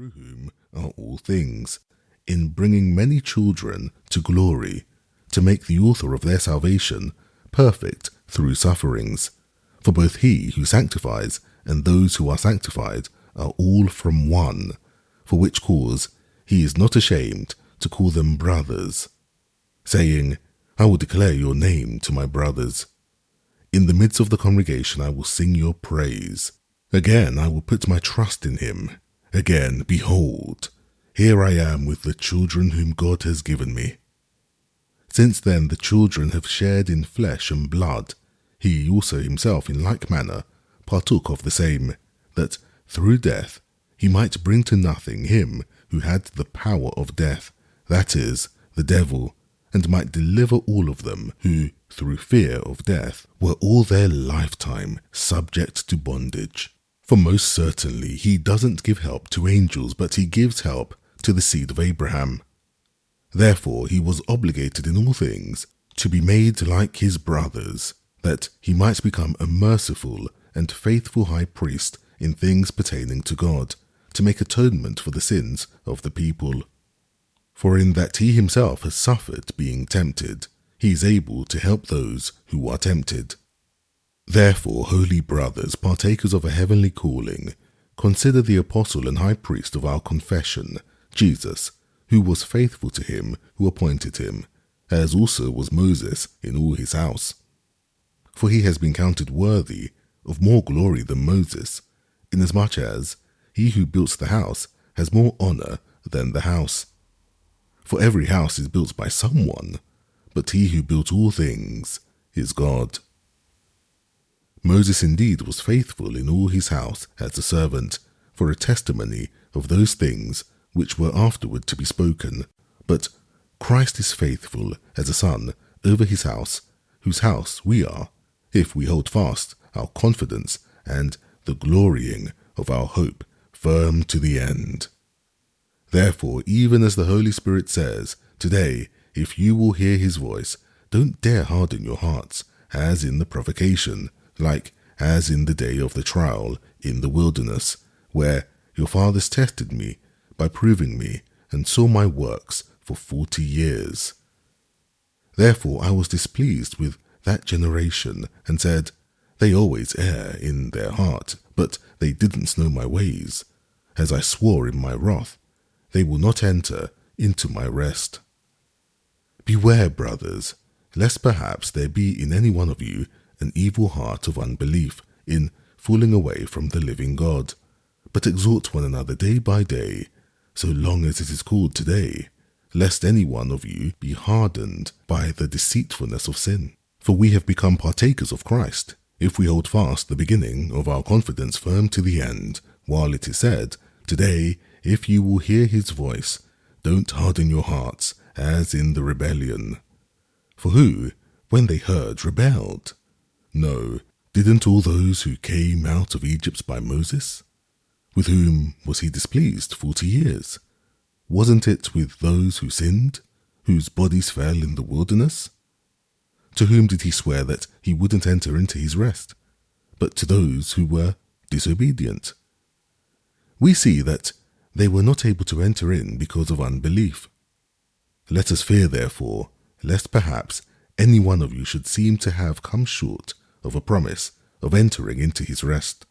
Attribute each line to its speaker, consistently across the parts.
Speaker 1: through whom are all things, in bringing many children to glory, to make the author of their salvation perfect through sufferings. For both he who sanctifies and those who are sanctified are all from one, for which cause he is not ashamed to call them brothers, saying, I will declare your name to my brothers. In the midst of the congregation I will sing your praise. Again I will put my trust in him. Again, behold, here I am with the children whom God has given me. Since then the children have shared in flesh and blood, he also himself in like manner partook of the same, that through death he might bring to nothing him who had the power of death, that is, the devil, and might deliver all of them who, through fear of death, were all their lifetime subject to bondage. For most certainly he doesn't give help to angels, but he gives help to the seed of Abraham. Therefore he was obligated in all things to be made like his brothers, that he might become a merciful and faithful high priest in things pertaining to God, to make atonement for the sins of the people. For in that he himself has suffered being tempted, he is able to help those who are tempted. Therefore, holy brothers, partakers of a heavenly calling, consider the apostle and high priest of our confession, Jesus, who was faithful to him who appointed him, as also was Moses in all his house. For he has been counted worthy of more glory than Moses, inasmuch as he who built the house has more honor than the house. For every house is built by someone, but he who built all things is God. Moses indeed was faithful in all his house as a servant, for a testimony of those things which were afterward to be spoken. But Christ is faithful as a son over his house, whose house we are, if we hold fast our confidence and the glorying of our hope firm to the end. Therefore, even as the Holy Spirit says, today, if you will hear his voice, don't dare harden your hearts, as in the provocation, like as in the day of the trial in the wilderness, where your fathers tested me by proving me and saw my works for 40 years. Therefore I was displeased with that generation and said, they always err in their heart, but they didn't know my ways. As I swore in my wrath, they will not enter into my rest. Beware, brothers, lest perhaps there be in any one of you an evil heart of unbelief in falling away from the living God, but exhort one another day by day, so long as it is called today, lest any one of you be hardened by the deceitfulness of sin. For we have become partakers of Christ, if we hold fast the beginning of our confidence firm to the end, while it is said, today, if you will hear his voice, don't harden your hearts, as in the rebellion. For who, when they heard, rebelled? No, didn't all those who came out of Egypt by Moses? With whom was he displeased 40 years? Wasn't it with those who sinned, whose bodies fell in the wilderness? To whom did he swear that he wouldn't enter into his rest, but to those who were disobedient? We see that they were not able to enter in because of unbelief. Let us fear, therefore, lest perhaps any one of you should seem to have come short of a promise of entering into his rest.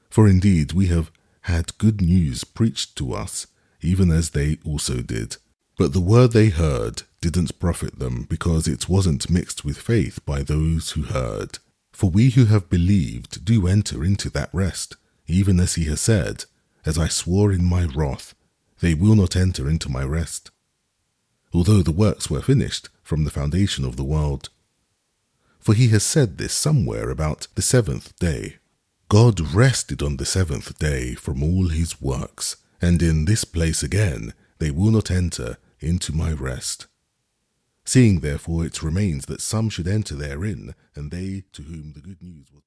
Speaker 1: For indeed we have had good news preached to us, even as they also did. But the word they heard didn't profit them, because it wasn't mixed with faith by those who heard. For we who have believed do enter into that rest, even as he has said, as I swore in my wrath, they will not enter into my rest. Although the works were finished from the foundation of the world. For he has said this somewhere about the seventh day. God rested on the seventh day from all his works, and in this place again they will not enter into my rest. Seeing therefore it remains that some should enter therein, and they to whom the good news was